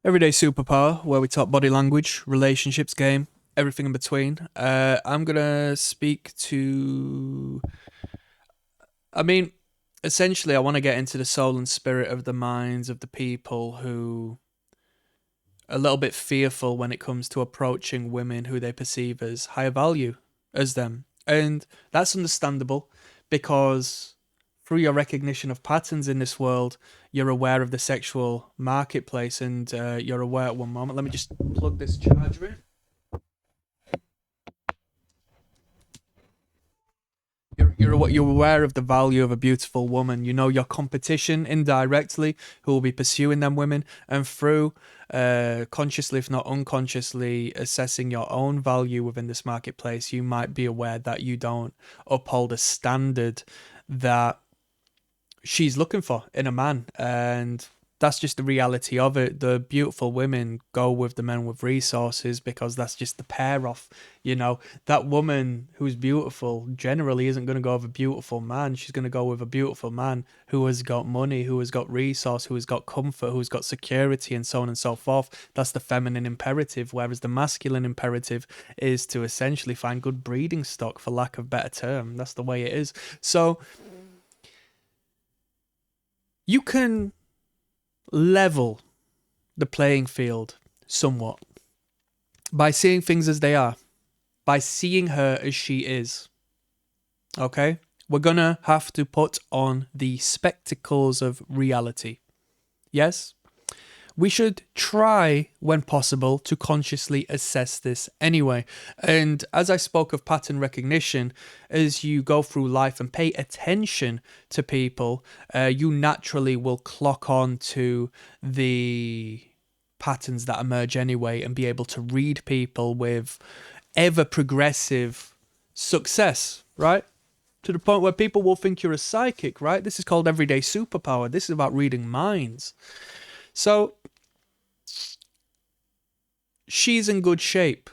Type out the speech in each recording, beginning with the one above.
Everyday Superpower, where we talk body language, relationships, game, everything in between. I'm gonna speak to. I mean, essentially, I want to get into the soul and spirit of the minds of the people who are a little bit fearful when it comes to approaching women who they perceive as higher value as them, and that's understandable because through your recognition of patterns in this world, you're aware of the sexual marketplace, and you're aware at one moment. Let me just plug this charger in. You're aware of the value of a beautiful woman. You know your competition indirectly, who will be pursuing them women, and through consciously, if not unconsciously, assessing your own value within this marketplace, you might be aware that you don't uphold a standard that she's looking for in a man, and that's just the reality of it. The beautiful women go with the men with resources because that's just the pair off. That woman who's beautiful generally isn't going to go with a beautiful man. She's going to go with a beautiful man who has got money, who has got resource, who has got comfort, who's got security, and so on and so forth. That's the feminine imperative, whereas the masculine imperative is to essentially find good breeding stock, for lack of better term. That's the way it is. So you can level the playing field somewhat by seeing things as they are, by seeing her as she is. Okay? We're gonna have to put on the spectacles of reality. Yes? We should try, when possible, to consciously assess this anyway. And as I spoke of pattern recognition, as you go through life and pay attention to people, you naturally will clock on to the patterns that emerge anyway and be able to read people with ever progressive success, right? To the point where people will think you're a psychic, right? This is called everyday superpower. This is about reading minds. So she's in good shape.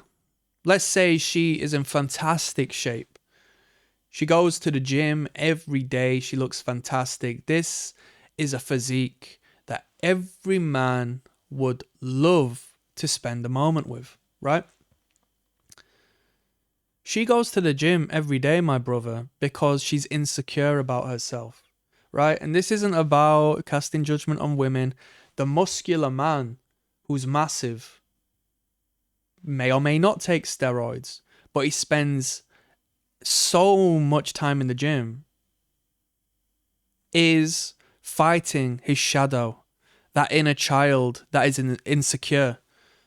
Let's say she is in fantastic shape. She goes to the gym every day. She looks fantastic. This is a physique that every man would love to spend a moment with, right? She goes to the gym every day, my brother, because she's insecure about herself, right? And this isn't about casting judgment on women. The muscular man who's massive may or may not take steroids, but he spends so much time in the gym, is fighting his shadow, that inner child that is insecure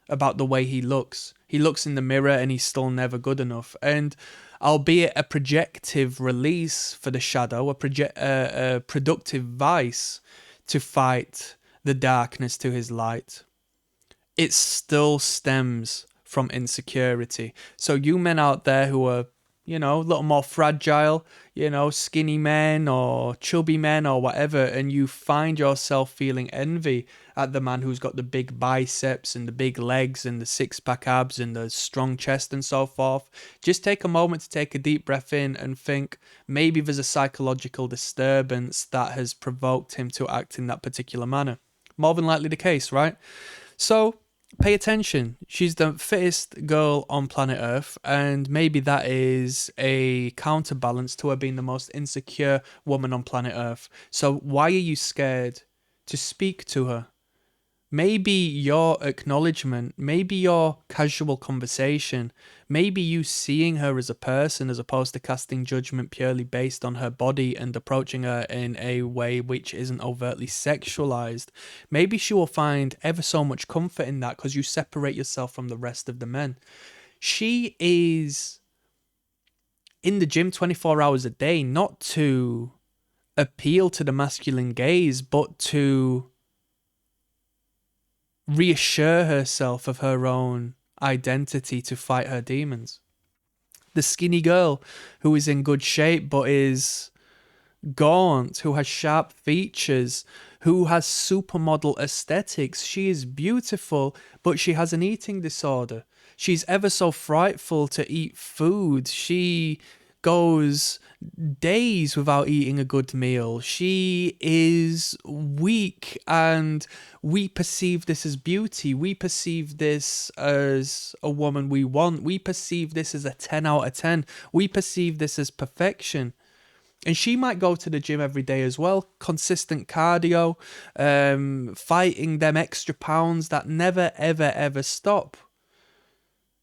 about the way he looks. He looks in the mirror and he's still never good enough. And albeit a projective release for the shadow, a productive vice to fight the darkness to his light, it still stems from insecurity. So you men out there who are, a little more fragile, skinny men or chubby men or whatever, and you find yourself feeling envy at the man who's got the big biceps and the big legs and the six-pack abs and the strong chest and so forth, just take a moment to take a deep breath in and think maybe there's a psychological disturbance that has provoked him to act in that particular manner. More than likely the case, right? So pay attention. She's the fittest girl on planet Earth, and maybe that is a counterbalance to her being the most insecure woman on planet Earth. So why are you scared to speak to her? Maybe your acknowledgement, maybe your casual conversation, maybe you seeing her as a person as opposed to casting judgment purely based on her body and approaching her in a way which isn't overtly sexualized. Maybe she will find ever so much comfort in that because you separate yourself from the rest of the men. She is in the gym 24 hours a day, not to appeal to the masculine gaze, but to reassure herself of her own identity to fight her demons. The skinny girl who is in good shape but is gaunt, who has sharp features, who has supermodel aesthetics. She is beautiful, but she has an eating disorder. She's ever so frightful to eat food. She goes days without eating a good meal. She is weak, and we perceive this as beauty. We perceive this as a woman we want. We perceive this as a 10 out of 10. We perceive this as perfection. And she might go to the gym every day as well, consistent cardio, fighting them extra pounds that never, ever, ever stop.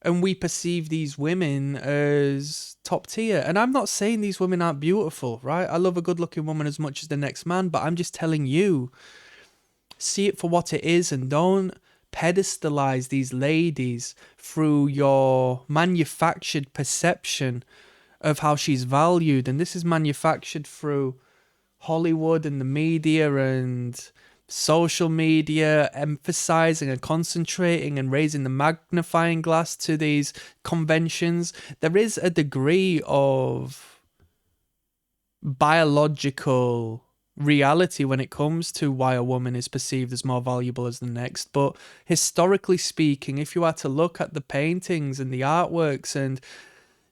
And we perceive these women as top tier. And I'm not saying these women aren't beautiful, right? I love a good looking woman as much as the next man, but I'm just telling you, see it for what it is, and don't pedestalize these ladies through your manufactured perception of how she's valued. And this is manufactured through Hollywood and the media and social media, emphasizing and concentrating and raising the magnifying glass to these conventions. There is a degree of biological reality when it comes to why a woman is perceived as more valuable as the next. But historically speaking, if you are to look at the paintings and the artworks and,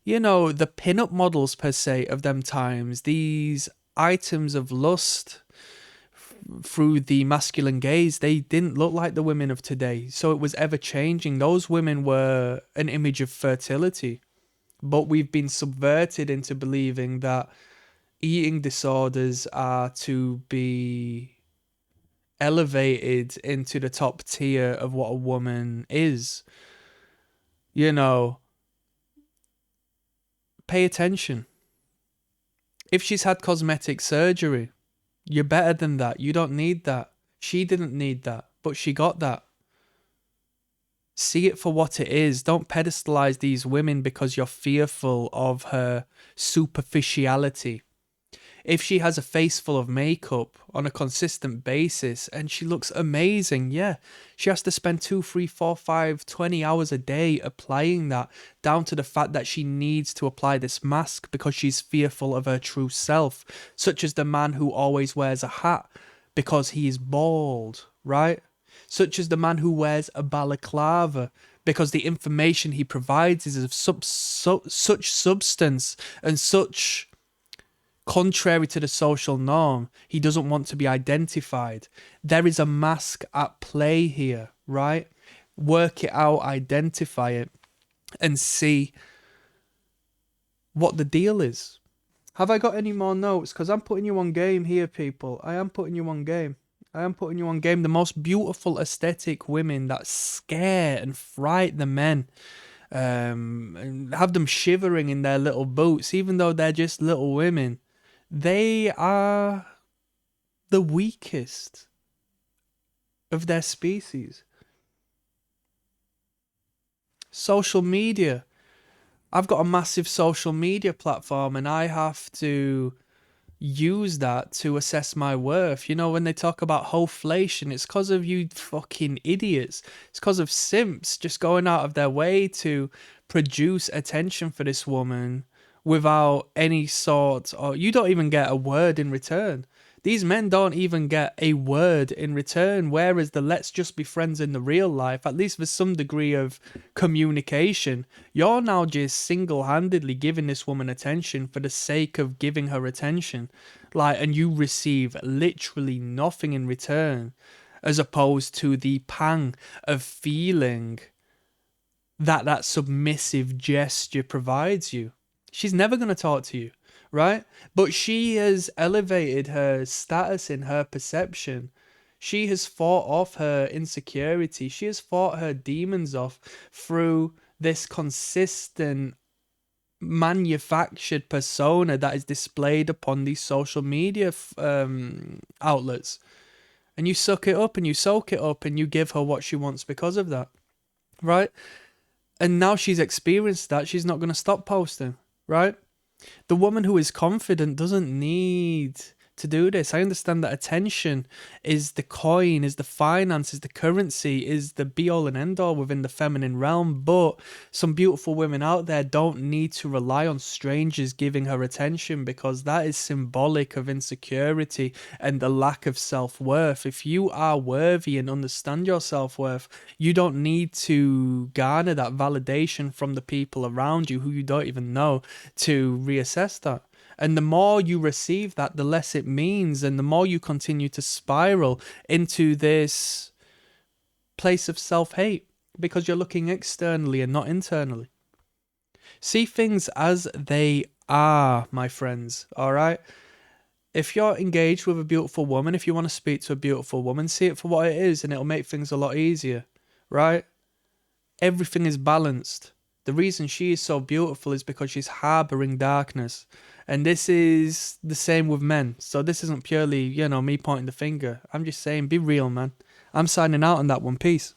you know, the pin-up models per se of them times, these items of lust through the masculine gaze, they didn't look like the women of today. So it was ever changing. Those women were an image of fertility. But we've been subverted into believing that eating disorders are to be elevated into the top tier of what a woman is. You know, pay attention. If she's had cosmetic surgery, you're better than that. You don't need that. She didn't need that, but she got that. See it for what it is. Don't pedestalize these women because you're fearful of her superficiality. If she has a face full of makeup on a consistent basis and she looks amazing, yeah, she has to spend 2, 3, 4, 5, 20 hours a day applying that, down to the fact that she needs to apply this mask because she's fearful of her true self, such as the man who always wears a hat because he is bald, right? Such as the man who wears a balaclava because the information he provides is of such substance and such contrary to the social norm, he doesn't want to be identified. There is a mask at play here, right? Work it out, identify it, and see what the deal is. Have I got any more notes? Because I'm putting you on game here, people. I am putting you on game. The most beautiful aesthetic women that scare and fright the men. And have them shivering in their little boots, even though they're just little women. They are the weakest of their species. Social media. I've got a massive social media platform and I have to use that to assess my worth. You know, when they talk about hoflation, it's because of you fucking idiots. It's because of simps just going out of their way to produce attention for this woman without any sort, or you don't even get a word in return. These men don't even get a word in return, whereas the let's just be friends in the real life, at least with some degree of communication, you're now just single-handedly giving this woman attention for the sake of giving her attention. Like, and you receive literally nothing in return, as opposed to the pang of feeling that submissive gesture provides you. She's never going to talk to you, right? But she has elevated her status in her perception. She has fought off her insecurity. She has fought her demons off through this consistent manufactured persona that is displayed upon these social media outlets. And you suck it up and you soak it up and you give her what she wants because of that, right? And now she's experienced that. She's not going to stop posting. Right? The woman who is confident doesn't need to do this. I understand that attention is the coin, is the finance, is the currency, is the be all and end all within the feminine realm. But some beautiful women out there don't need to rely on strangers giving her attention, because that is symbolic of insecurity and the lack of self-worth. If you are worthy and understand your self-worth, you don't need to garner that validation from the people around you who you don't even know to reassess that. And the more you receive that, the less it means, and the more you continue to spiral into this place of self-hate, because you're looking externally and not internally. See things as they are, my friends, all right? If you're engaged with a beautiful woman, if you want to speak to a beautiful woman, see it for what it is, and it'll make things a lot easier, right? Everything is balanced. The reason she is so beautiful is because she's harboring darkness. And this is the same with men. So this isn't purely, me pointing the finger. I'm just saying, be real, man. I'm signing out on that one. Peace.